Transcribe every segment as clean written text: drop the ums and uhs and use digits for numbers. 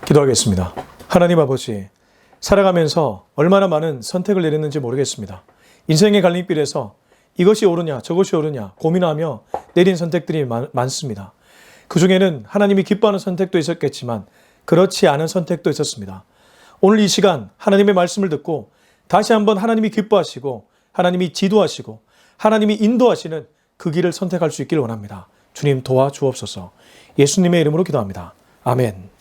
기도하겠습니다. 하나님 아버지, 살아가면서 얼마나 많은 선택을 내렸는지 모르겠습니다. 인생의 갈림길에서 이것이 옳으냐 저것이 옳으냐 고민하며 내린 선택들이 많습니다. 그 중에는 하나님이 기뻐하는 선택도 있었겠지만 그렇지 않은 선택도 있었습니다. 오늘 이 시간 하나님의 말씀을 듣고 다시 한번 하나님이 기뻐하시고 하나님이 지도하시고 하나님이 인도하시는 그 길을 선택할 수 있기를 원합니다. 주님 도와주옵소서. 예수님의 이름으로 기도합니다. 아멘.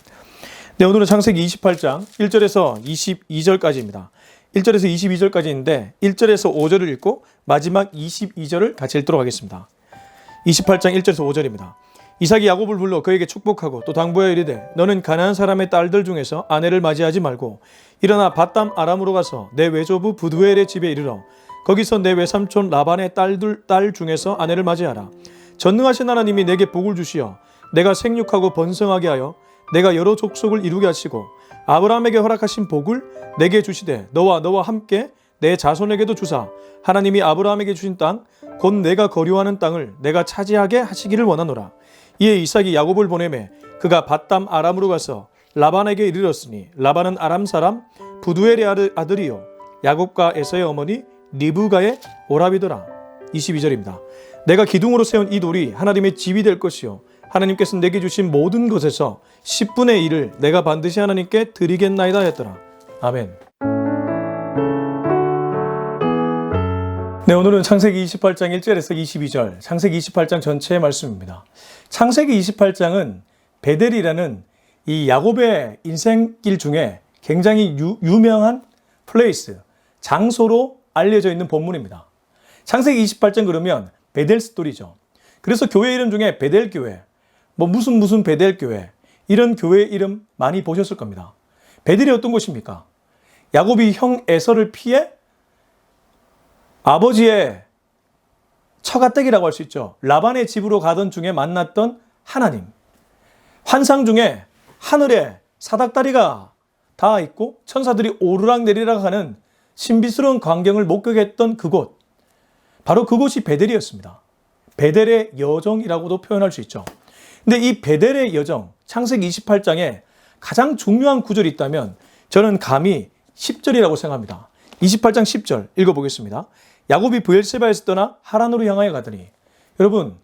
네, 오늘은 창세기 28장 1절에서 22절까지입니다. 1절에서 22절까지인데 1절에서 5절을 읽고 마지막 22절을 같이 읽도록 하겠습니다. 28장 1절에서 5절입니다. 이삭이 야곱을 불러 그에게 축복하고 또 당부하여 이르되 너는 가나안 사람의 딸들 중에서 아내를 맞이하지 말고 일어나 밧담 아람으로 가서 내 외조부 부두엘의 집에 이르러 거기서 내 외삼촌 라반의 딸 중에서 아내를 맞이하라. 전능하신 하나님이 내게 복을 주시어 내가 생육하고 번성하게 하여 내가 여러 족속을 이루게 하시고 아브라함에게 허락하신 복을 내게 주시되 너와 함께 내 자손에게도 주사 하나님이 아브라함에게 주신 땅 곧 내가 거류하는 땅을 내가 차지하게 하시기를 원하노라. 이에 이삭이 야곱을 보내매 그가 밧담 아람으로 가서 라반에게 이르렀으니 라반은 아람 사람 부두엘의 아들이요 야곱과 에서의 어머니 리브가의 오라비더라. 22절입니다. 내가 기둥으로 세운 이 돌이 하나님의 집이 될 것이요 하나님께서 내게 주신 모든 것에서 10분의 1을 내가 반드시 하나님께 드리겠나이다 했더라. 아멘. 네, 오늘은 창세기 28장 1절에서 22절, 창세기 28장 전체의 말씀입니다. 창세기 28장은 베델이라는 이 야곱의 인생길 중에 굉장히 유명한 플레이스, 장소로 알려져 있는 본문입니다. 창세기 28장 그러면 베델 스토리죠. 그래서 교회 이름 중에 베델 교회, 무슨 베델 교회, 이런 교회 이름 많이 보셨을 겁니다. 베델이 어떤 곳입니까? 야곱이 형 에서를 피해 아버지의 처가댁이라고 할 수 있죠. 라반의 집으로 가던 중에 만났던 하나님. 환상 중에 하늘에 사닥다리가 닿아 있고 천사들이 오르락내리락 하는 신비스러운 광경을 목격했던 그곳. 바로 그곳이 베델이었습니다. 베델의 여정이라고도 표현할 수 있죠. 근데 이 베델의 여정, 창세기 28장에 가장 중요한 구절이 있다면 저는 감히 10절이라고 생각합니다. 28장 10절 읽어보겠습니다. 야곱이 브엘세바에서 떠나 하란으로 향하여 가더니, 여러분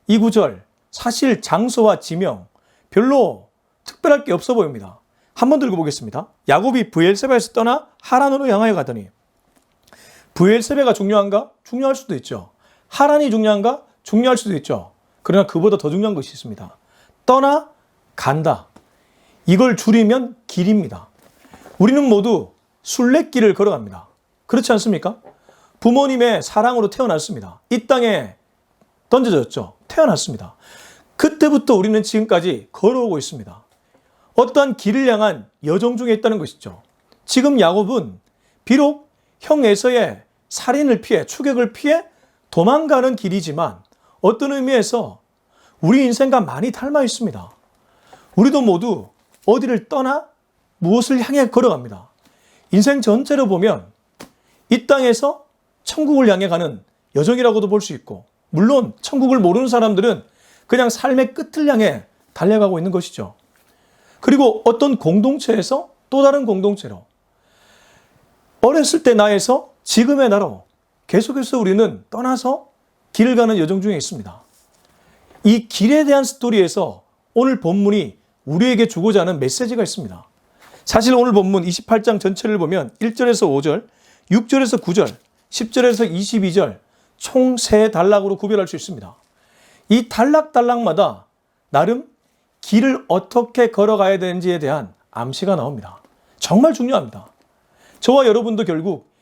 이 구절 사실 장소와 지명 별로 특별할 게 없어 보입니다. 한 번 더 읽어보겠습니다. 야곱이 브엘세바에서 떠나 하란으로 향하여 가더니, 브엘세바가 중요한가? 중요할 수도 있죠. 하란이 중요한가? 중요할 수도 있죠. 그러나 그보다 더 중요한 것이 있습니다. 떠나 간다. 이걸 줄이면 길입니다. 우리는 모두 순례길을 걸어갑니다. 그렇지 않습니까? 부모님의 사랑으로 태어났습니다. 이 땅에 던져졌죠. 태어났습니다. 그때부터 우리는 지금까지 걸어오고 있습니다. 어떠한 길을 향한 여정 중에 있다는 것이죠. 지금 야곱은 비록 형 에서의 살인을 피해 추격을 피해 도망가는 길이지만 어떤 의미에서 우리 인생과 많이 닮아 있습니다. 우리도 모두 어디를 떠나 무엇을 향해 걸어갑니다. 인생 전체로 보면 이 땅에서 천국을 향해 가는 여정이라고도 볼 수 있고, 물론 천국을 모르는 사람들은 그냥 삶의 끝을 향해 달려가고 있는 것이죠. 그리고 어떤 공동체에서 또 다른 공동체로, 어렸을 때 나에서 지금의 나로 계속해서 우리는 떠나서 길을 가는 여정 중에 있습니다. 이 길에 대한 스토리에서 오늘 본문이 우리에게 주고자 하는 메시지가 있습니다. 사실 오늘 본문 28장 전체를 보면 1절에서 5절, 6절에서 9절, 10절에서 22절 총 3단락으로 구별할 수 있습니다. 이 단락마다 나름 길을 어떻게 걸어가야 되는지에 대한 암시가 나옵니다. 정말 중요합니다. 저와 여러분도 결국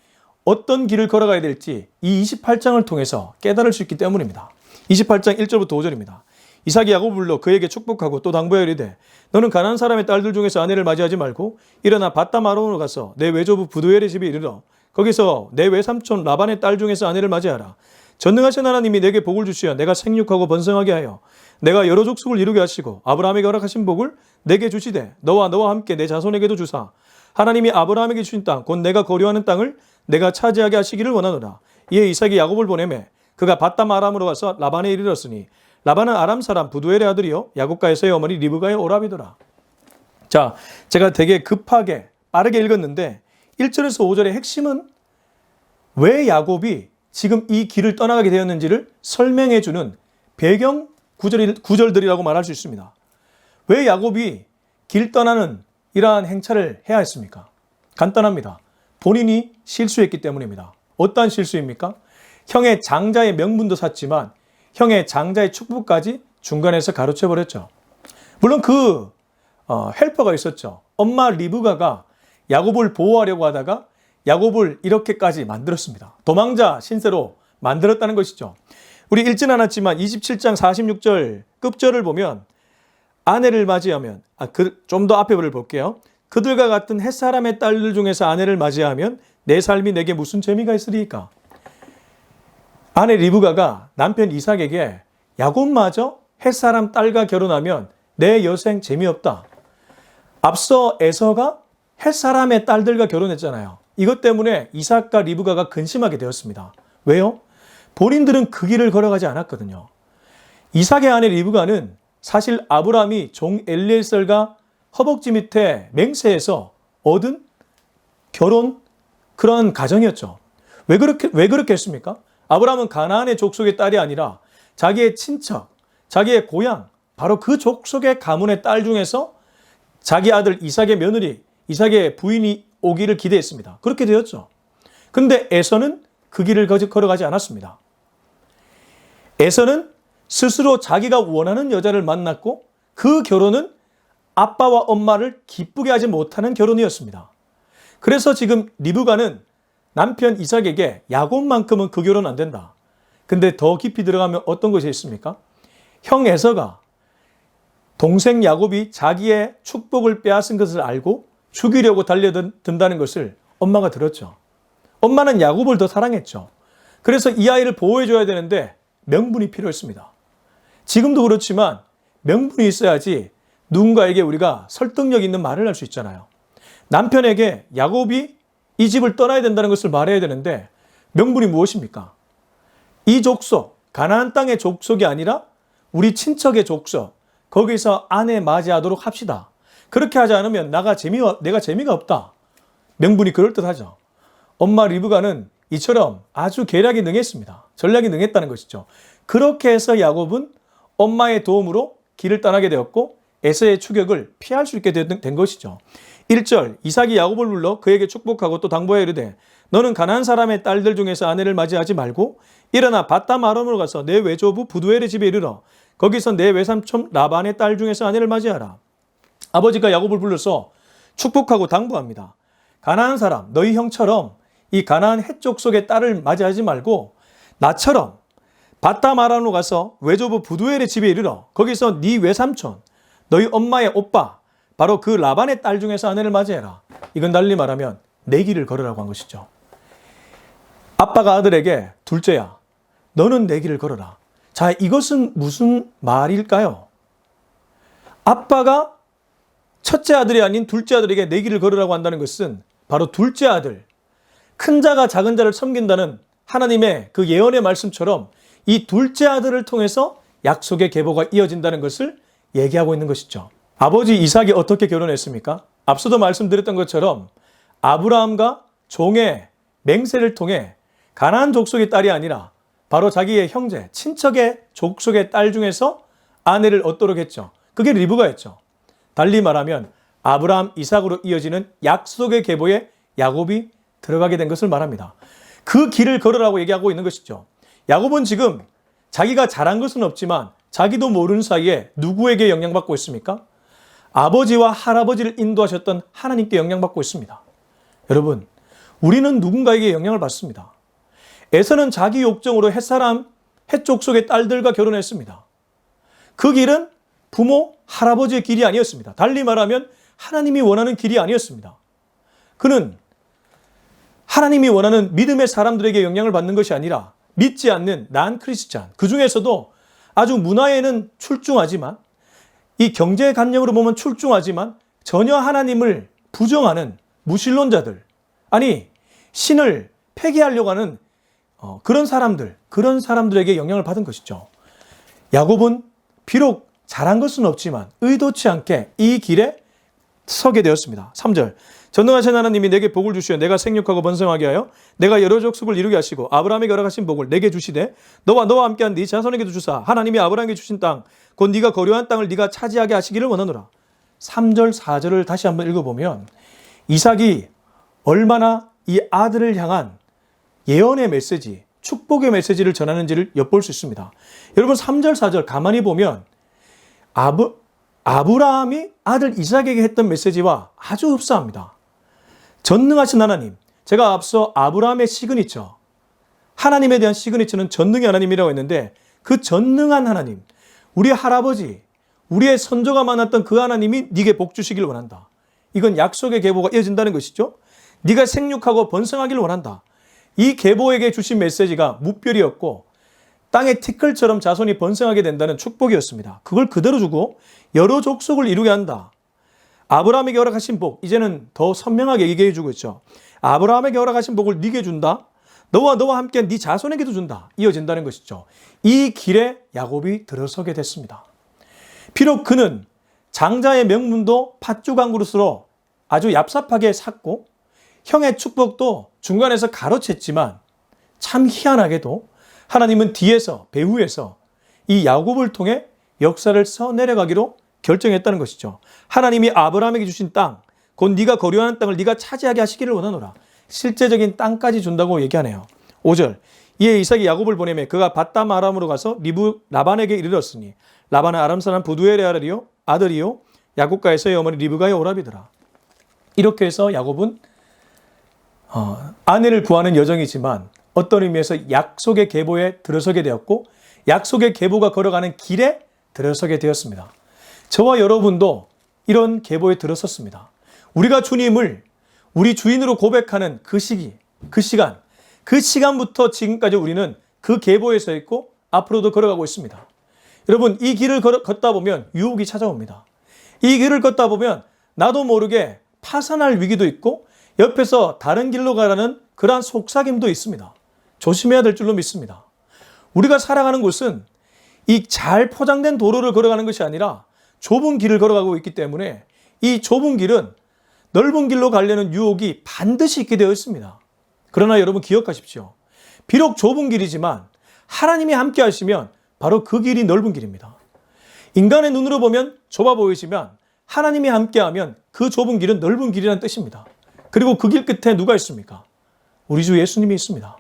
어떤 길을 걸어가야 될지 이 28장을 통해서 깨달을 수 있기 때문입니다. 28장 1절부터 5절입니다. 이삭이 야곱을 불러 그에게 축복하고 또 당부하여 이르되 너는 가나안 사람의 딸들 중에서 아내를 맞이하지 말고 일어나 밧담 아람으로 가서 내 외조부 부두엘의 집에 이르러 거기서 내 외삼촌 라반의 딸 중에서 아내를 맞이하라. 전능하신 하나님이 내게 복을 주시어 내가 생육하고 번성하게 하여 내가 여러 족속을 이루게 하시고 아브라함에게 허락하신 복을 내게 주시되 너와 함께 내 자손에게도 주사 하나님이 아브라함에게 주신 땅 곧 내가 거류하는 땅을 내가 차지하게 하시기를 원하노라. 이에 이삭이 야곱을 보내매 그가 밧담 아람으로 가서 라반에 이르렀으니 라반은 아람 사람 부두엘의 아들이요 야곱과 에서의 어머니 리브가의 오라비더라. 자, 제가 되게 급하게 빠르게 읽었는데 1절에서 5절의 핵심은 왜 야곱이 지금 이 길을 떠나가게 되었는지를 설명해 주는 배경 구절들이라고 말할 수 있습니다. 왜 야곱이 길 떠나는 이러한 행차를 해야 했습니까? 간단합니다. 본인이 실수했기 때문입니다. 어떠한 실수입니까? 형의 장자의 명분도 샀지만 형의 장자의 축복까지 중간에서 가로채버렸죠. 물론 그 헬퍼가 있었죠. 엄마 리브가가 야곱을 보호하려고 하다가 야곱을 이렇게까지 만들었습니다. 도망자 신세로 만들었다는 것이죠. 우리 읽진 않았지만 27장 46절 끝절을 보면 아내를 맞이하면 좀 더 앞에 볼게요. 그들과 같은 햇사람의 딸들 중에서 아내를 맞이하면 내 삶이 내게 무슨 재미가 있으리까? 아내 리브가가 남편 이삭에게 야곱마저 햇사람 딸과 결혼하면 내 여생 재미없다. 앞서 에서가 햇사람의 딸들과 결혼했잖아요. 이것 때문에 이삭과 리브가가 근심하게 되었습니다. 왜요? 본인들은 그 길을 걸어가지 않았거든요. 이삭의 아내 리브가는 사실 아브라함이 종 엘리에셀과 허벅지 밑에 맹세해서 얻은 결혼 그런 가정이었죠. 왜 그렇게 했습니까? 아브라함은 가나안의 족속의 딸이 아니라 자기의 친척, 자기의 고향, 바로 그 족속의 가문의 딸 중에서 자기 아들 이삭의 며느리, 이삭의 부인이 오기를 기대했습니다. 그렇게 되었죠. 근데 에서는 그 길을 걸어가지 않았습니다. 에서는 스스로 자기가 원하는 여자를 만났고 그 결혼은 아빠와 엄마를 기쁘게 하지 못하는 결혼이었습니다. 그래서 지금 리브가는 남편 이삭에게 야곱만큼은 그 결혼 안 된다. 근데 더 깊이 들어가면 어떤 것이 있습니까? 형 에서가 동생 야곱이 자기의 축복을 빼앗은 것을 알고 죽이려고 달려든다는 것을 엄마가 들었죠. 엄마는 야곱을 더 사랑했죠. 그래서 이 아이를 보호해줘야 되는데 명분이 필요했습니다. 지금도 그렇지만 명분이 있어야지 누군가에게 우리가 설득력 있는 말을 할 수 있잖아요. 남편에게 야곱이 이 집을 떠나야 된다는 것을 말해야 되는데 명분이 무엇입니까? 이 족속, 가나안 땅의 족속이 아니라 우리 친척의 족속, 거기서 아내 맞이하도록 합시다. 그렇게 하지 않으면 내가 재미가 없다. 명분이 그럴듯하죠. 엄마 리브가는 이처럼 아주 계략이 능했습니다. 전략이 능했다는 것이죠. 그렇게 해서 야곱은 엄마의 도움으로 길을 떠나게 되었고 에서의 추격을 피할 수 있게 된 것이죠. 1절 이삭이 야곱을 불러 그에게 축복하고 또 당부하여 이르되 너는 가나안 사람의 딸들 중에서 아내를 맞이하지 말고 일어나 밧담 아람으로 가서 내 외조부 부두엘의 집에 이르러 거기서 내 외삼촌 라반의 딸 중에서 아내를 맞이하라. 아버지가 야곱을 불러서 축복하고 당부합니다. 가나안 사람 너희 형처럼 이 가나안 헷족 속의 딸을 맞이하지 말고 나처럼 밧담 아람으로 가서 외조부 부두엘의 집에 이르러 거기서 네 외삼촌 너희 엄마의 오빠 바로 그 라반의 딸 중에서 아내를 맞이해라. 이건 달리 말하면 내 길을 걸으라고 한 것이죠. 아빠가 아들에게 둘째야 너는 내 길을 걸어라. 자, 이것은 무슨 말일까요? 아빠가 첫째 아들이 아닌 둘째 아들에게 내 길을 걸으라고 한다는 것은 바로 둘째 아들, 큰 자가 작은 자를 섬긴다는 하나님의 그 예언의 말씀처럼 이 둘째 아들을 통해서 약속의 계보가 이어진다는 것을 얘기하고 있는 것이죠. 아버지 이삭이 어떻게 결혼했습니까? 앞서도 말씀드렸던 것처럼 아브라함과 종의 맹세를 통해 가나안 족속의 딸이 아니라 바로 자기의 형제, 친척의 족속의 딸 중에서 아내를 얻도록 했죠. 그게 리브가였죠. 달리 말하면 아브라함, 이삭으로 이어지는 약속의 계보에 야곱이 들어가게 된 것을 말합니다. 그 길을 걸으라고 얘기하고 있는 것이죠. 야곱은 지금 자기가 잘한 것은 없지만 자기도 모르는 사이에 누구에게 영향받고 있습니까? 아버지와 할아버지를 인도하셨던 하나님께 영향받고 있습니다. 여러분, 우리는 누군가에게 영향을 받습니다. 에서는 자기 욕정으로 헷족 속의 딸들과 결혼했습니다. 그 길은 부모, 할아버지의 길이 아니었습니다. 달리 말하면 하나님이 원하는 길이 아니었습니다. 그는 하나님이 원하는 믿음의 사람들에게 영향을 받는 것이 아니라 믿지 않는 난 크리스찬, 그 중에서도 아주 문화에는 출중하지만 이 경제관념으로 보면 출중하지만 전혀 하나님을 부정하는 무신론자들, 아니 신을 폐기하려고 하는 그런 사람들에게 영향을 받은 것이죠. 야곱은 비록 잘한 것은 없지만 의도치 않게 이 길에 서게 되었습니다. 3절. 전능하신 하나님이 내게 복을 주시어 내가 생육하고 번성하게 하여 내가 여러 족속을 이루게 하시고 아브라함에게 허락하신 복을 내게 주시되 너와 함께한 네 자손에게도 주사 하나님이 아브라함에게 주신 땅 곧 네가 거류한 땅을 네가 차지하게 하시기를 원하노라. 3절 4절을 다시 한번 읽어보면 이삭이 얼마나 이 아들을 향한 예언의 메시지, 축복의 메시지를 전하는지를 엿볼 수 있습니다. 여러분 3절 4절 가만히 보면 아브라함이 아들 이삭에게 했던 메시지와 아주 흡사합니다. 전능하신 하나님, 제가 앞서 아브라함의 시그니처, 하나님에 대한 시그니처는 전능의 하나님이라고 했는데 그 전능한 하나님, 우리 할아버지, 우리의 선조가 만났던 그 하나님이 네게 복 주시길 원한다. 이건 약속의 계보가 이어진다는 것이죠. 네가 생육하고 번성하길 원한다. 이 계보에게 주신 메시지가 무별이었고 땅의 티끌처럼 자손이 번성하게 된다는 축복이었습니다. 그걸 그대로 주고 여러 족속을 이루게 한다. 아브라함에게 허락하신 복, 이제는 더 선명하게 얘기해 주고 있죠. 아브라함에게 허락하신 복을 네게 준다. 너와 함께 네 자손에게도 준다. 이어진다는 것이죠. 이 길에 야곱이 들어서게 됐습니다. 비록 그는 장자의 명문도 팥죽 그릇으로 아주 얍삽하게 샀고 형의 축복도 중간에서 가로챘지만 참 희한하게도 하나님은 뒤에서 배후에서 이 야곱을 통해 역사를 써내려가기로 결정했다는 것이죠. 하나님이 아브라함에게 주신 땅, 곧 네가 거류하는 땅을 네가 차지하게 하시기를 원하노라. 실제적인 땅까지 준다고 얘기하네요. 5절. 이에 이삭이 야곱을 보내매 그가 밧담 아람으로 가서 라반에게 이르렀으니 라반은 아람 사람 부두엘의 아들이요 야곱과 에서의 어머니 리브가의 오라비더라. 이렇게 해서 야곱은 아내를 구하는 여정이지만 어떤 의미에서 약속의 계보에 들어서게 되었고 약속의 계보가 걸어가는 길에 들어서게 되었습니다. 저와 여러분도 이런 계보에 들어섰습니다. 우리가 주님을 우리 주인으로 고백하는 그 시기, 그 시간부터 지금까지 우리는 그 계보에 서 있고 앞으로도 걸어가고 있습니다. 여러분, 이 길을 걷다 보면 유혹이 찾아옵니다. 이 길을 걷다 보면 나도 모르게 파산할 위기도 있고 옆에서 다른 길로 가라는 그러한 속삭임도 있습니다. 조심해야 될 줄로 믿습니다. 우리가 살아가는 곳은 이 잘 포장된 도로를 걸어가는 것이 아니라 좁은 길을 걸어가고 있기 때문에 이 좁은 길은 넓은 길로 가려는 유혹이 반드시 있게 되어 있습니다. 그러나 여러분 기억하십시오. 비록 좁은 길이지만 하나님이 함께 하시면 바로 그 길이 넓은 길입니다. 인간의 눈으로 보면 좁아 보이지만 하나님이 함께하면 그 좁은 길은 넓은 길이라는 뜻입니다. 그리고 그 길 끝에 누가 있습니까? 우리 주 예수님이 있습니다.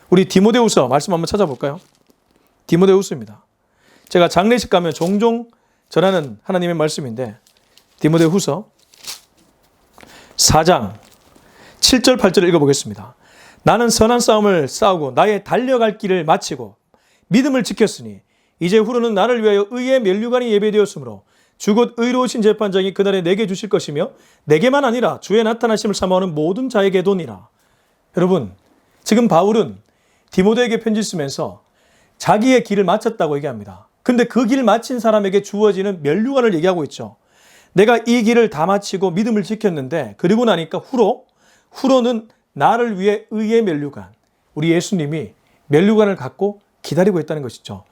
우리 디모데후서 말씀 한번 찾아볼까요? 디모데후서입니다. 제가 장례식 가면 종종 전하는 하나님의 말씀인데 디모데후서 4장 7절 8절을 읽어보겠습니다. 나는 선한 싸움을 싸우고 나의 달려갈 길을 마치고 믿음을 지켰으니 이제 후로는 나를 위하여 의의 면류관이 예배되었으므로 주 곧 의로우신 재판장이 그날에 내게 주실 것이며 내게만 아니라 주의 나타나심을 사모하는 모든 자에게도니라. 여러분, 지금 바울은 디모데에게 편지 쓰면서 자기의 길을 마쳤다고 얘기합니다. 근데 그 길 마친 사람에게 주어지는 면류관을 얘기하고 있죠. 내가 이 길을 다 마치고 믿음을 지켰는데 그리고 나니까 후로는 나를 위해 의의 면류관, 우리 예수님이 면류관을 갖고 기다리고 있다는 것이죠.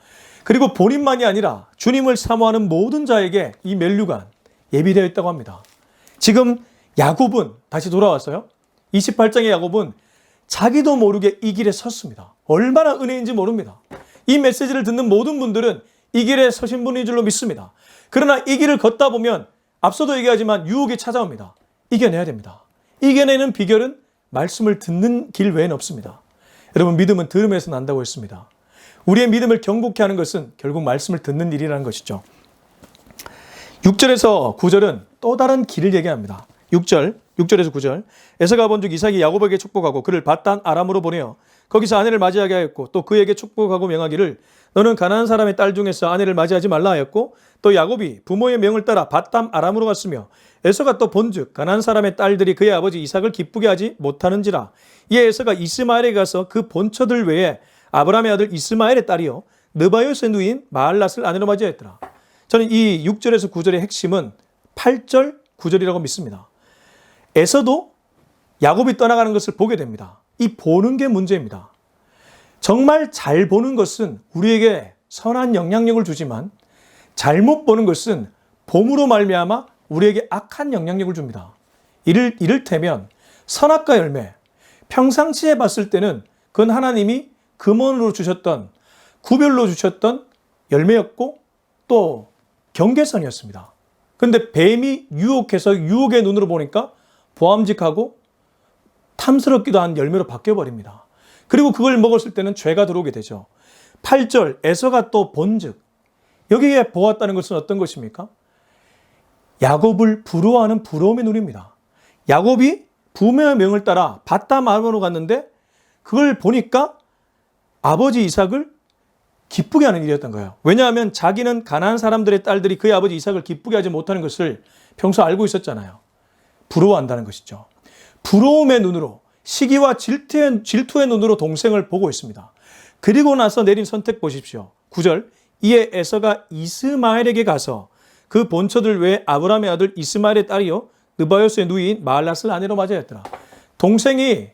그리고 본인만이 아니라 주님을 사모하는 모든 자에게 이 면류관 예비되어 있다고 합니다. 지금 야곱은 다시 돌아왔어요. 28장의 야곱은 자기도 모르게 이 길에 섰습니다. 얼마나 은혜인지 모릅니다. 이 메시지를 듣는 모든 분들은 이 길에 서신 분인 줄로 믿습니다. 그러나 이 길을 걷다 보면 앞서도 얘기하지만 유혹이 찾아옵니다. 이겨내야 됩니다. 이겨내는 비결은 말씀을 듣는 길 외에는 없습니다. 여러분, 믿음은 들음에서 난다고 했습니다. 우리의 믿음을 경고케 하는 것은 결국 말씀을 듣는 일이라는 것이죠. 6절에서 9절은 또 다른 길을 얘기합니다. 6절에서 9절. 에서가 본즉 이삭이 야곱에게 축복하고 그를 밧단 아람으로 보내어 거기서 아내를 맞이하게 하였고 또 그에게 축복하고 명하기를 너는 가나안 사람의 딸 중에서 아내를 맞이하지 말라 하였고 또 야곱이 부모의 명을 따라 밧담 아람으로 갔으며 에서가 또 본즉 가나안 사람의 딸들이 그의 아버지 이삭을 기쁘게 하지 못하는지라. 이에 에서가 이스마엘에 가서 그 본처들 외에 아브라함의 아들 이스마엘의 딸이요 느바요스의 누인 마알랏을 아내로 맞이하였더라. 저는 이 6절에서 9절의 핵심은 8절 9절이라고 믿습니다. 에서도 야곱이 떠나가는 것을 보게 됩니다. 이 보는 게 문제입니다. 정말 잘 보는 것은 우리에게 선한 영향력을 주지만 잘못 보는 것은 봄으로 말미암아 우리에게 악한 영향력을 줍니다. 이를테면 선악과 열매, 평상시에 봤을 때는 그건 하나님이 금원으로 주셨던, 구별로 주셨던 열매였고 또 경계선이었습니다. 그런데 뱀이 유혹해서 유혹의 눈으로 보니까 보암직하고 탐스럽기도 한 열매로 바뀌어버립니다. 그리고 그걸 먹었을 때는 죄가 들어오게 되죠. 8절 에서가 또 본즉, 여기에 보았다는 것은 어떤 것입니까? 야곱을 부러워하는 부러움의 눈입니다. 야곱이 부모의 명을 따라 밧담 아람으로 갔는데 그걸 보니까 아버지 이삭을 기쁘게 하는 일이었던 거예요. 왜냐하면 자기는 가나안 사람들의 딸들이 그의 아버지 이삭을 기쁘게 하지 못하는 것을 평소 알고 있었잖아요. 부러워한다는 것이죠. 부러움의 눈으로, 시기와 질투의 눈으로 동생을 보고 있습니다. 그리고 나서 내린 선택 보십시오. 9절 이에 에서가 이스마엘에게 가서 그 본처들 외에 아브라함의 아들 이스마엘의 딸이요 느바요스의 누이인 마할랏을 아내로 맞이하였더라. 동생이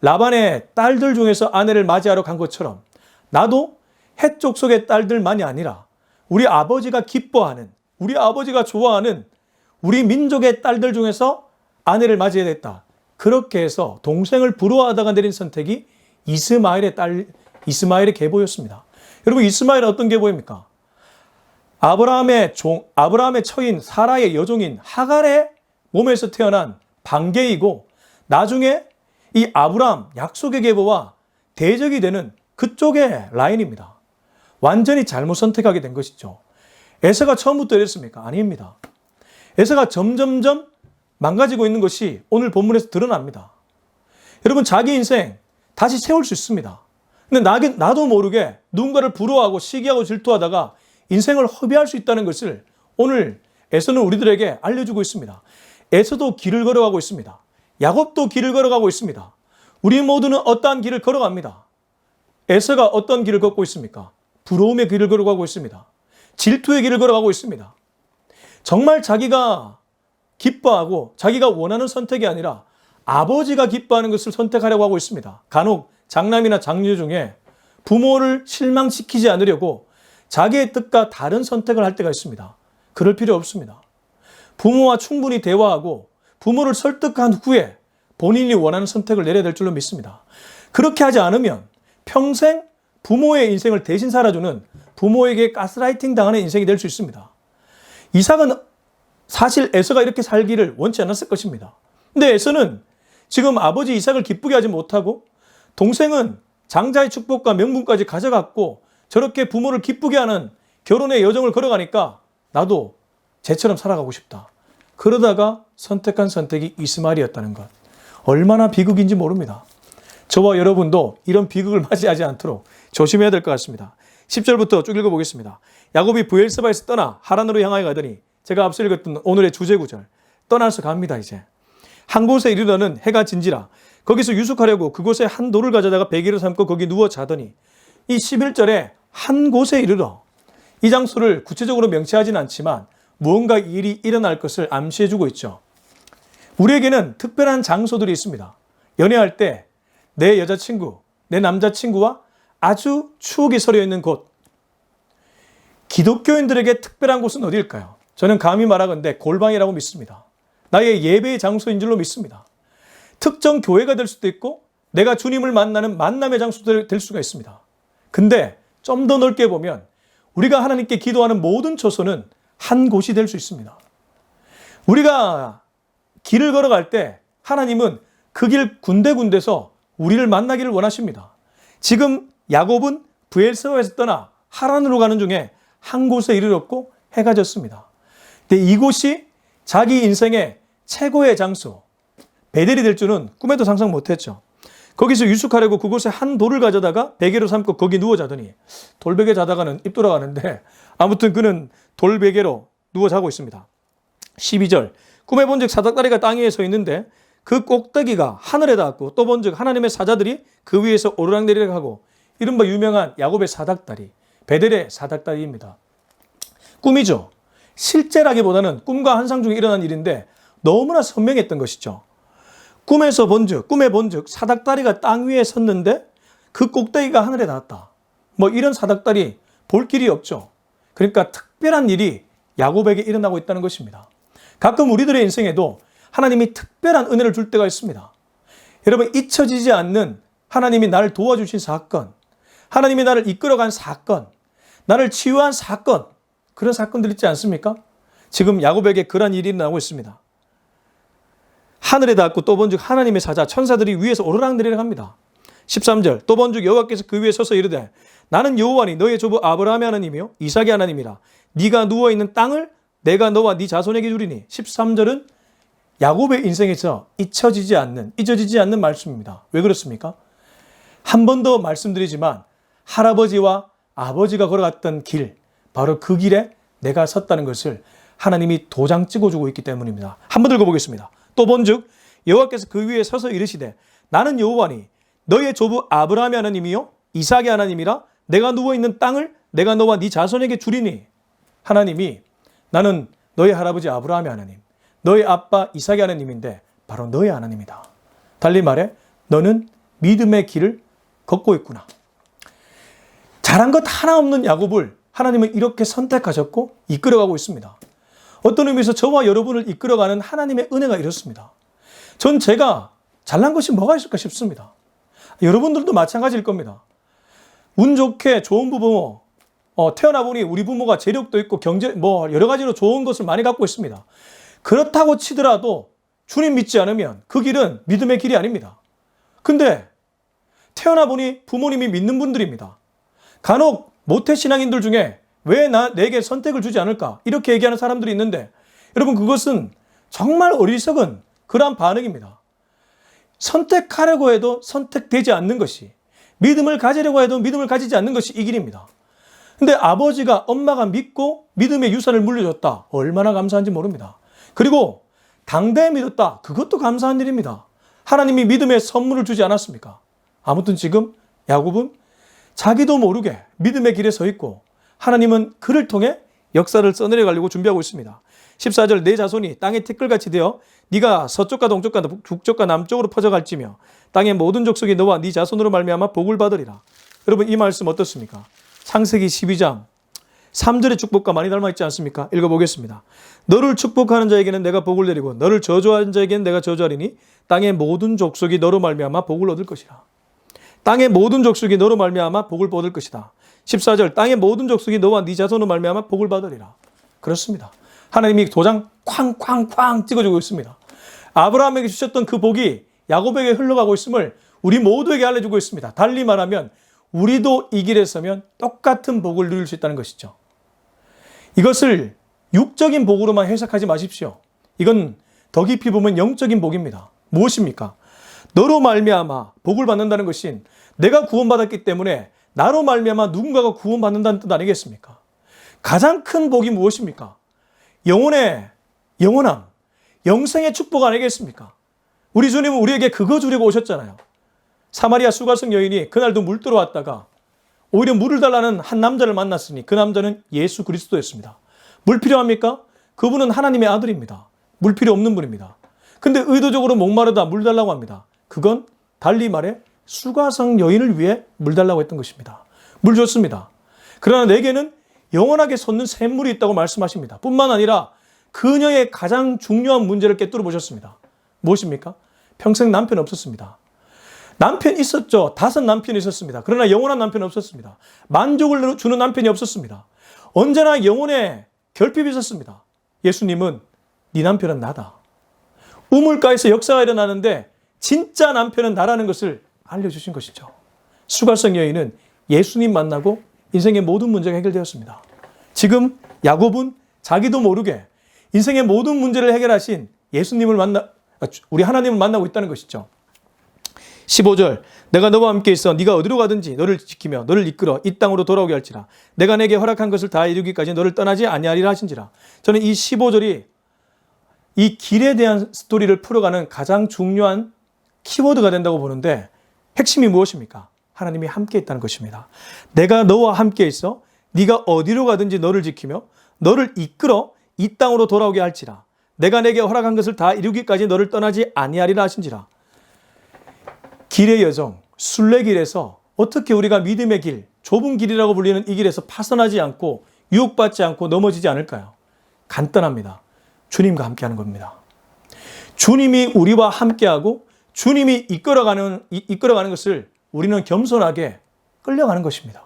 라반의 딸들 중에서 아내를 맞이하러 간 것처럼 나도 헷 족속의 딸들만이 아니라 우리 아버지가 기뻐하는, 우리 아버지가 좋아하는 우리 민족의 딸들 중에서 아내를 맞이해야 됐다. 그렇게 해서 동생을 부러워하다가 내린 선택이 이스마엘의 딸, 이스마엘의 계보였습니다. 여러분, 이스마엘은 어떤 계보입니까? 아브라함의 처인 사라의 여종인 하갈의 몸에서 태어난 반계이고 나중에 이 아브라함 약속의 계보와 대적이 되는 그쪽의 라인입니다. 완전히 잘못 선택하게 된 것이죠. 에서가 처음부터 이랬습니까? 아닙니다. 에서가 점점점 망가지고 있는 것이 오늘 본문에서 드러납니다. 여러분, 자기 인생 다시 세울 수 있습니다. 근데 나도 모르게 누군가를 부러워하고 시기하고 질투하다가 인생을 허비할 수 있다는 것을 오늘 에서는 우리들에게 알려주고 있습니다. 에서도 길을 걸어가고 있습니다. 야곱도 길을 걸어가고 있습니다. 우리 모두는 어떠한 길을 걸어갑니다. 에서가 어떤 길을 걷고 있습니까? 부러움의 길을 걸어가고 있습니다. 질투의 길을 걸어가고 있습니다. 정말 자기가 기뻐하고 자기가 원하는 선택이 아니라 아버지가 기뻐하는 것을 선택하려고 하고 있습니다. 간혹 장남이나 장녀 중에 부모를 실망시키지 않으려고 자기의 뜻과 다른 선택을 할 때가 있습니다. 그럴 필요 없습니다. 부모와 충분히 대화하고 부모를 설득한 후에 본인이 원하는 선택을 내려야 될 줄로 믿습니다. 그렇게 하지 않으면 평생 부모의 인생을 대신 살아주는, 부모에게 가스라이팅 당하는 인생이 될 수 있습니다. 이삭은 사실 에서가 이렇게 살기를 원치 않았을 것입니다. 근데 에서는 지금 아버지 이삭을 기쁘게 하지 못하고 동생은 장자의 축복과 명분까지 가져갔고 저렇게 부모를 기쁘게 하는 결혼의 여정을 걸어가니까 나도 쟤처럼 살아가고 싶다. 그러다가 선택한 선택이 이스마엘이었다는 것. 얼마나 비극인지 모릅니다. 저와 여러분도 이런 비극을 맞이하지 않도록 조심해야 될 것 같습니다. 10절부터 쭉 읽어보겠습니다. 야곱이 브엘세바에서 떠나 하란으로 향하여 가더니, 제가 앞서 읽었던 오늘의 주제 구절, 떠나서 갑니다. 이제 한 곳에 이르러는 해가 진지라 거기서 유숙하려고 그곳에 한 돌을 가져다가 베개로 삼고 거기 누워 자더니, 이 11절에 한 곳에 이르러, 이 장소를 구체적으로 명시하지는 않지만 무언가 일이 일어날 것을 암시해주고 있죠. 우리에게는 특별한 장소들이 있습니다. 연애할 때 내 여자친구, 내 남자친구와 아주 추억이 서려 있는 곳. 기독교인들에게 특별한 곳은 어디일까요? 저는 감히 말하건대 골방이라고 믿습니다. 나의 예배의 장소인 줄로 믿습니다. 특정 교회가 될 수도 있고 내가 주님을 만나는 만남의 장소도 될 수가 있습니다. 근데 좀 더 넓게 보면 우리가 하나님께 기도하는 모든 처소는 한 곳이 될 수 있습니다. 우리가 길을 걸어갈 때 하나님은 그 길 군데군데서 우리를 만나기를 원하십니다. 지금 야곱은 브엘세바에서 떠나 하란으로 가는 중에 한 곳에 이르렀고 해가 졌습니다. 근데 이곳이 자기 인생의 최고의 장소, 베델이 될 줄은 꿈에도 상상 못했죠. 거기서 유숙하려고 그곳에 한 돌을 가져다가 베개로 삼고 거기 누워 자더니, 돌베개 자다가는 입 돌아가는데 아무튼 그는 돌베개로 누워 자고 있습니다. 12절 꿈에 본즉 사닥다리가 땅 위에 서 있는데 그 꼭대기가 하늘에 닿았고 또 본즉 하나님의 사자들이 그 위에서 오르락내리락 하고, 이른바 유명한 야곱의 사닥다리, 베델의 사닥다리입니다. 꿈이죠. 실제라기보다는 꿈과 환상 중에 일어난 일인데 너무나 선명했던 것이죠. 꿈에 본즉 사닥다리가 땅 위에 섰는데 그 꼭대기가 하늘에 닿았다. 뭐 이런 사닥다리 볼 길이 없죠. 그러니까 특별한 일이 야곱에게 일어나고 있다는 것입니다. 가끔 우리들의 인생에도 하나님이 특별한 은혜를 줄 때가 있습니다. 여러분, 잊혀지지 않는 하나님이 나를 도와주신 사건, 하나님이 나를 이끌어간 사건, 나를 치유한 사건, 그런 사건들 있지 않습니까? 지금 야곱에게 그런 일이 일어나고 있습니다. 하늘에 닿고 또 본즉 하나님의 사자 천사들이 위에서 오르락내리락 합니다. 13절 또 본즉 여호와께서 그 위에 서서 이르되 나는 여호와니 너의 조부 아브라함의 하나님이요 이삭의 하나님이라. 네가 누워있는 땅을 내가 너와 네 자손에게 주리니. 13절은 야곱의 인생에서 잊혀지지 않는 말씀입니다. 왜 그렇습니까? 한 번 더 말씀드리지만 할아버지와 아버지가 걸어갔던 길, 바로 그 길에 내가 섰다는 것을 하나님이 도장 찍어주고 있기 때문입니다. 한 번 더 읽어보겠습니다. 또 본즉 여호와께서 그 위에 서서 이르시되 나는 여호와니 너의 조부 아브라함의 하나님이요 이삭의 하나님이라. 내가 누워있는 땅을 내가 너와 네 자손에게 주리니. 하나님이 나는 너의 할아버지 아브라함의 하나님, 너의 아빠 이삭의 하나님인데 바로 너의 하나님이다. 달리 말해 너는 믿음의 길을 걷고 있구나. 잘한 것 하나 없는 야곱을 하나님은 이렇게 선택하셨고 이끌어가고 있습니다. 어떤 의미에서 저와 여러분을 이끌어가는 하나님의 은혜가 이렇습니다. 전 제가 잘난 것이 뭐가 있을까 싶습니다. 여러분들도 마찬가지일 겁니다. 운 좋게 좋은 부모, 태어나 보니 우리 부모가 재력도 있고 경제, 여러 가지로 좋은 것을 많이 갖고 있습니다. 그렇다고 치더라도 주님 믿지 않으면 그 길은 믿음의 길이 아닙니다. 근데 태어나 보니 부모님이 믿는 분들입니다. 간혹 모태신앙인들 중에 왜 내게 선택을 주지 않을까? 이렇게 얘기하는 사람들이 있는데 여러분 그것은 정말 어리석은 그러한 반응입니다. 선택하려고 해도 선택되지 않는 것이, 믿음을 가지려고 해도 믿음을 가지지 않는 것이 이 길입니다. 근데 아버지가 엄마가 믿고 믿음의 유산을 물려줬다. 얼마나 감사한지 모릅니다. 그리고 당대에 믿었다. 그것도 감사한 일입니다. 하나님이 믿음의 선물을 주지 않았습니까? 아무튼 지금 야곱은 자기도 모르게 믿음의 길에 서 있고 하나님은 그를 통해 역사를 써내려가려고 준비하고 있습니다. 14절 내 자손이 땅의 티끌같이 되어 네가 서쪽과 동쪽과 북쪽과 남쪽으로 퍼져갈지며 땅의 모든 족속이 너와 네 자손으로 말미암아 복을 받으리라. 여러분 이 말씀 어떻습니까? 창세기 12장 3절의 축복과 많이 닮아있지 않습니까? 읽어보겠습니다. 너를 축복하는 자에게는 내가 복을 내리고 너를 저주하는 자에게는 내가 저주하리니 땅의 모든 족속이 너로 말미암아 복을 얻을 것이라. 땅의 모든 족속이 너로 말미암아 복을 얻을 것이다. 14절 땅의 모든 족속이 너와 네 자손으로 말미암아 복을 받으리라. 그렇습니다. 하나님이 도장 쾅쾅쾅 찍어주고 있습니다. 아브라함에게 주셨던 그 복이 야곱에게 흘러가고 있음을 우리 모두에게 알려주고 있습니다. 달리 말하면 우리도 이 길에 서면 똑같은 복을 누릴 수 있다는 것이죠. 이것을 육적인 복으로만 해석하지 마십시오. 이건 더 깊이 보면 영적인 복입니다. 무엇입니까? 너로 말미암아 복을 받는다는 것은 내가 구원받았기 때문에 나로 말미암아 누군가가 구원받는다는 뜻 아니겠습니까? 가장 큰 복이 무엇입니까? 영원함, 영생의 축복 아니겠습니까? 우리 주님은 우리에게 그거 주려고 오셨잖아요. 사마리아 수가성 여인이 그날도 물 들어왔다가 오히려 물을 달라는 한 남자를 만났으니 그 남자는 예수 그리스도였습니다. 물 필요합니까? 그분은 하나님의 아들입니다. 물 필요 없는 분입니다. 근데 의도적으로 목마르다 물 달라고 합니다. 그건 달리 말해 수가성 여인을 위해 물 달라고 했던 것입니다. 물 줬습니다. 그러나 내게는 영원하게 솟는 샘물이 있다고 말씀하십니다. 뿐만 아니라 그녀의 가장 중요한 문제를 꿰뚫어 보셨습니다. 무엇입니까? 평생 남편 없었습니다. 남편 있었죠. 5 남편이 있었습니다. 그러나 영원한 남편 없었습니다. 만족을 주는 남편이 없었습니다. 언제나 영혼의 결핍이 있었습니다. 예수님은 네 남편은 나다. 우물가에서 역사가 일어나는데 진짜 남편은 나라는 것을 알려주신 것이죠. 수가성 여인은 예수님 만나고 인생의 모든 문제가 해결되었습니다. 지금 야곱은 자기도 모르게 인생의 모든 문제를 해결하신 우리 하나님을 만나고 있다는 것이죠. 15절 내가 너와 함께 있어 네가 어디로 가든지 너를 지키며 너를 이끌어 이 땅으로 돌아오게 할지라. 내가 내게 허락한 것을 다 이루기까지 너를 떠나지 아니하리라 하신지라. 저는 이 15절이 이 길에 대한 스토리를 풀어가는 가장 중요한 키워드가 된다고 보는데 핵심이 무엇입니까? 하나님이 함께 있다는 것입니다. 내가 너와 함께 있어 네가 어디로 가든지 너를 지키며 너를 이끌어 이 땅으로 돌아오게 할지라. 내가 내게 허락한 것을 다 이루기까지 너를 떠나지 아니하리라 하신지라. 길의 여정, 순례길에서 어떻게 우리가 믿음의 길, 좁은 길이라고 불리는 이 길에서 파선하지 않고 유혹받지 않고 넘어지지 않을까요? 간단합니다. 주님과 함께하는 겁니다. 주님이 우리와 함께하고 주님이 이끌어가는 것을 우리는 겸손하게 끌려가는 것입니다.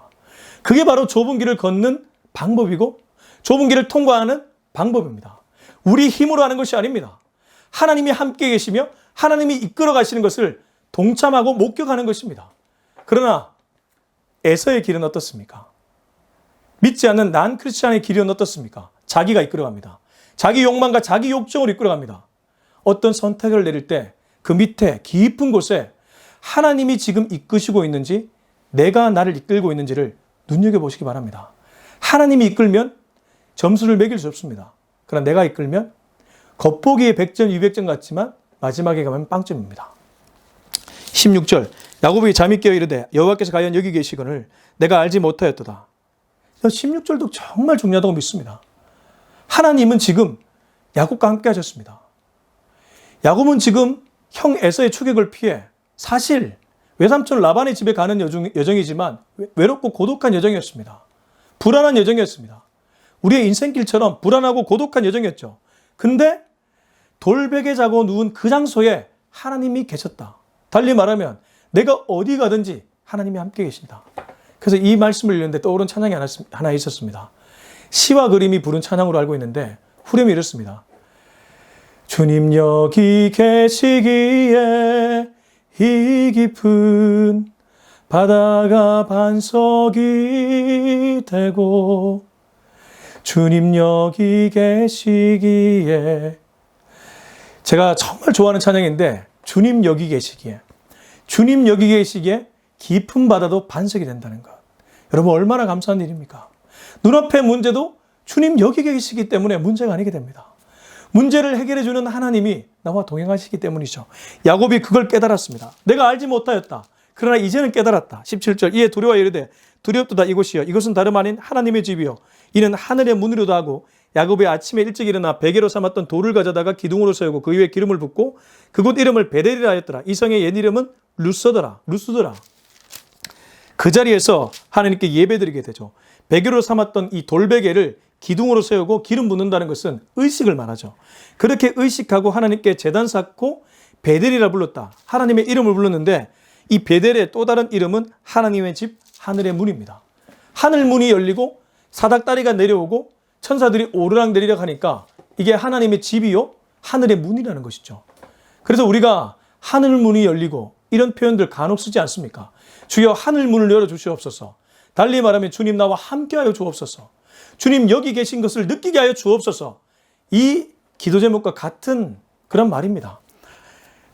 그게 바로 좁은 길을 걷는 방법이고 좁은 길을 통과하는 방법입니다. 우리 힘으로 하는 것이 아닙니다. 하나님이 함께 계시며 하나님이 이끌어 가시는 것을 동참하고 목격하는 것입니다. 그러나 에서의 길은 어떻습니까? 믿지 않는 난 크리스찬의 길은 어떻습니까? 자기가 이끌어갑니다. 자기 욕망과 자기 욕정으로 이끌어갑니다. 어떤 선택을 내릴 때 그 밑에 깊은 곳에 하나님이 지금 이끄시고 있는지 내가 나를 이끌고 있는지를 눈여겨보시기 바랍니다. 하나님이 이끌면 점수를 매길 수 없습니다. 그러나 내가 이끌면 겉보기에 100점, 200점 같지만 마지막에 가면 빵점입니다. 16절 야곱이 잠이 깨어 이르되 여호와께서 과연 여기 계시거늘 내가 알지 못하였도다. 16절도 정말 중요하다고 믿습니다. 하나님은 지금 야곱과 함께 하셨습니다. 야곱은 지금 형 에서의 추격을 피해 사실 외삼촌 라반의 집에 가는 여정이지만 외롭고 고독한 여정이었습니다. 불안한 여정이었습니다. 우리의 인생길처럼 불안하고 고독한 여정이었죠. 근데 돌베개 자고 누운 그 장소에 하나님이 계셨다. 달리 말하면 내가 어디 가든지 하나님이 함께 계신다. 그래서 이 말씀을 읽는데 떠오른 찬양이 하나 있었습니다. 시와 그림이 부른 찬양으로 알고 있는데 후렴이 이렇습니다. 주님 여기 계시기에 이 깊은 바다가 반석이 되고 주님 여기 계시기에 제가 정말 좋아하는 찬양인데 주님 여기 계시기에 깊은 바다도 반석이 된다는 것. 여러분 얼마나 감사한 일입니까? 눈앞의 문제도 주님 여기 계시기 때문에 문제가 아니게 됩니다. 문제를 해결해 주는 하나님이 나와 동행하시기 때문이죠. 야곱이 그걸 깨달았습니다. 내가 알지 못하였다. 그러나 이제는 깨달았다. 17절 이에 두려워 이르되 두렵도다 이곳이여 이것은 다름 아닌 하나님의 집이요 이는 하늘의 문이로다 하고 야곱이 아침에 일찍 일어나 베개로 삼았던 돌을 가져다가 기둥으로 세우고 그 위에 기름을 붓고 그곳 이름을 베델이라 하였더라. 이 성의 옛 이름은 루스더라. 그 자리에서 하나님께 예배드리게 되죠. 베개로 삼았던 이 돌베개를 기둥으로 세우고 기름 붓는다는 것은 의식을 말하죠. 그렇게 의식하고 하나님께 제단 쌓고 베델이라 불렀다. 하나님의 이름을 불렀는데 이 베델의 또 다른 이름은 하나님의 집, 하늘의 문입니다. 하늘 문이 열리고 사닥다리가 내려오고 천사들이 오르락내리락 하니까 이게 하나님의 집이요 하늘의 문이라는 것이죠. 그래서 우리가 하늘 문이 열리고 이런 표현들 간혹 쓰지 않습니까? 주여 하늘 문을 열어주시옵소서. 달리 말하면 주님 나와 함께하여 주옵소서. 주님 여기 계신 것을 느끼게 하여 주옵소서. 이 기도 제목과 같은 그런 말입니다.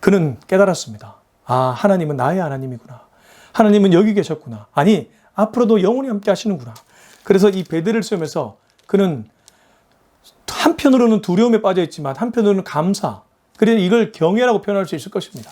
그는 깨달았습니다. 아, 하나님은 나의 하나님이구나. 하나님은 여기 계셨구나. 아니, 앞으로도 영원히 함께 하시는구나. 그래서 이 베델을 세우면서 그는 한편으로는 두려움에 빠져 있지만 한편으로는 감사, 그래서 이걸 경외라고 표현할 수 있을 것입니다.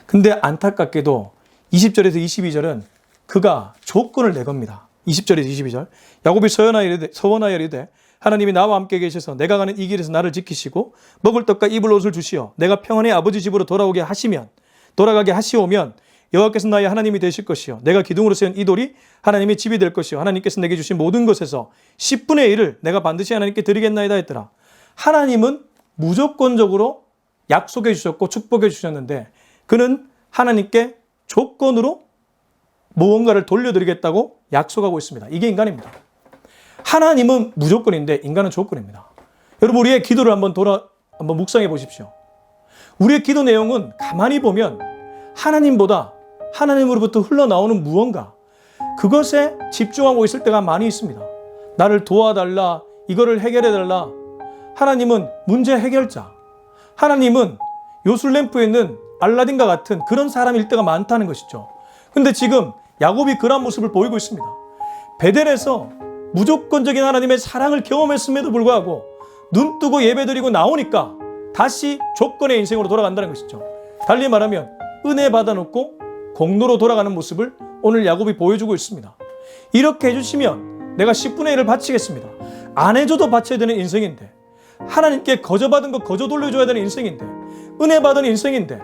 근데 안타깝게도 20절에서 22절은 그가 조건을 내겁니다. 20절에서 22절 야곱이 서원하여 이르되 하나님이 나와 함께 계셔서 내가 가는 이 길에서 나를 지키시고 먹을 떡과 입을 옷을 주시어 내가 평안히 아버지 집으로 돌아가게 하시오면 여호와께서 나의 하나님이 되실 것이요 내가 기둥으로 세운 이 돌이 하나님의 집이 될 것이요 하나님께서 내게 주신 모든 것에서 10분의 1을 내가 반드시 하나님께 드리겠나이다 했더라. 하나님은 무조건적으로 약속해 주셨고 축복해 주셨는데 그는 하나님께 조건으로 무언가를 돌려드리겠다고 약속하고 있습니다. 이게 인간입니다. 하나님은 무조건인데 인간은 조건입니다. 여러분 우리의 기도를 한번 묵상해 보십시오. 우리의 기도 내용은 가만히 보면 하나님보다 하나님으로부터 흘러나오는 무언가 그것에 집중하고 있을 때가 많이 있습니다. 나를 도와달라, 이거를 해결해달라. 하나님은 문제 해결자. 하나님은 요술램프에 있는 알라딘과 같은 그런 사람일 때가 많다는 것이죠. 근데 지금 야곱이 그런 모습을 보이고 있습니다. 베델에서 무조건적인 하나님의 사랑을 경험했음에도 불구하고 눈 뜨고 예배드리고 나오니까 다시 조건의 인생으로 돌아간다는 것이죠. 달리 말하면 은혜 받아놓고 공로로 돌아가는 모습을 오늘 야곱이 보여주고 있습니다. 이렇게 해주시면 내가 10분의 1을 바치겠습니다. 안 해줘도 바쳐야 되는 인생인데 하나님께 거저받은 거 거저 돌려줘야 되는 인생인데 은혜 받은 인생인데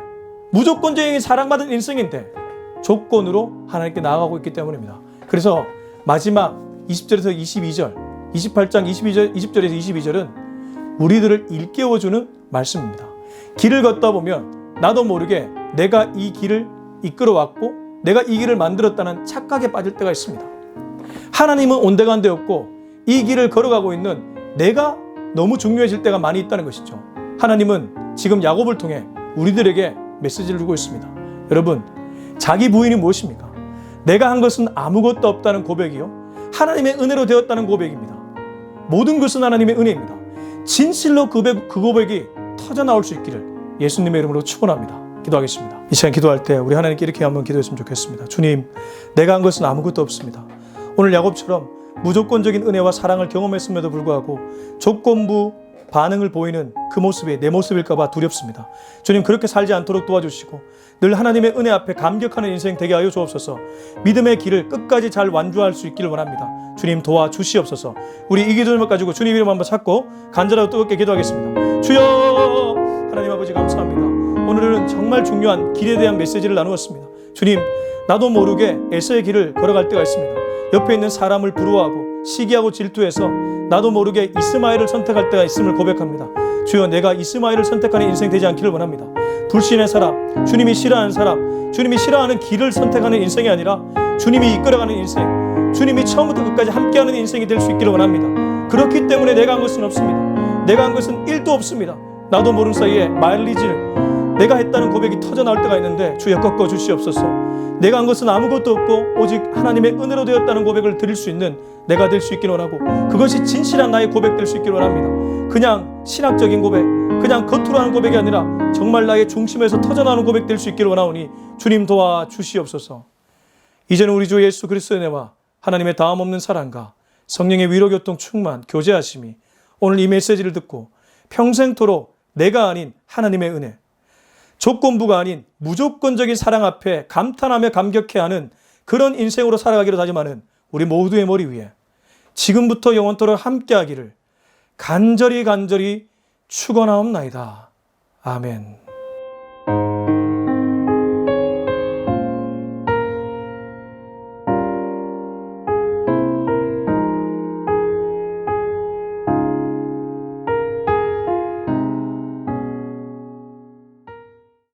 무조건적인 사랑받은 인생인데 조건으로 하나님께 나아가고 있기 때문입니다. 그래서 마지막 20절에서 22절 28장 20절에서 22절은 우리들을 일깨워주는 말씀입니다. 길을 걷다 보면 나도 모르게 내가 이 길을 이끌어왔고 내가 이 길을 만들었다는 착각에 빠질 때가 있습니다. 하나님은 온데간데 없고 이 길을 걸어가고 있는 내가 너무 중요해질 때가 많이 있다는 것이죠. 하나님은 지금 야곱을 통해 우리들에게 메시지를 주고 있습니다. 여러분, 자기 부인이 무엇입니까? 내가 한 것은 아무것도 없다는 고백이요, 하나님의 은혜로 되었다는 고백입니다. 모든 것은 하나님의 은혜입니다. 진실로 그 고백이 터져나올 수 있기를 예수님의 이름으로 축원합니다. 기도하겠습니다. 이 시간 기도할 때 우리 하나님께 이렇게 한번 기도했으면 좋겠습니다. 주님, 내가 한 것은 아무것도 없습니다. 오늘 야곱처럼 무조건적인 은혜와 사랑을 경험했음에도 불구하고 조건부 반응을 보이는 그 모습이 내 모습일까 봐 두렵습니다. 주님, 그렇게 살지 않도록 도와주시고 늘 하나님의 은혜 앞에 감격하는 인생 되게 하여 주옵소서. 믿음의 길을 끝까지 잘 완주할 수 있기를 원합니다. 주님, 도와주시옵소서. 우리 이 기도를 가지고 주님 이름 한번 찾고 간절하고 뜨겁게 기도하겠습니다. 주여, 하나님 아버지 감사합니다. 오늘은 정말 중요한 길에 대한 메시지를 나누었습니다. 주님, 나도 모르게 에서의 길을 걸어갈 때가 있습니다. 옆에 있는 사람을 부러워하고 시기하고 질투해서 나도 모르게 이스마엘을 선택할 때가 있음을 고백합니다. 주여, 내가 이스마엘을 선택하는 인생 되지 않기를 원합니다. 불신의 사람, 주님이 싫어하는 사람, 주님이 싫어하는 길을 선택하는 인생이 아니라 주님이 이끌어가는 인생, 주님이 처음부터 끝까지 함께하는 인생이 될 수 있기를 원합니다. 그렇기 때문에 내가 한 것은 없습니다. 내가 한 것은 1도 없습니다. 나도 모르는 사이에 마일리지를 내가 했다는 고백이 터져나올 때가 있는데 주여 꺾어 주시옵소서. 내가 한 것은 아무것도 없고 오직 하나님의 은혜로 되었다는 고백을 드릴 수 있는 내가 될 수 있기를 원하고, 그것이 진실한 나의 고백 될 수 있기를 원합니다. 그냥 신학적인 고백, 그냥 겉으로 하는 고백이 아니라 정말 나의 중심에서 터져나오는 고백 될 수 있기를 원하오니 주님 도와주시옵소서. 이제는 우리 주 예수 그리스도의 은혜와 하나님의 다함없는 사랑과 성령의 위로교통 충만 교제하심이 오늘 이 메시지를 듣고 평생토록 내가 아닌 하나님의 은혜, 조건부가 아닌 무조건적인 사랑 앞에 감탄하며 감격해하는 그런 인생으로 살아가기로 다짐하는 우리 모두의 머리 위에 지금부터 영원토록 함께하기를 간절히 축원하옵나이다. 아멘.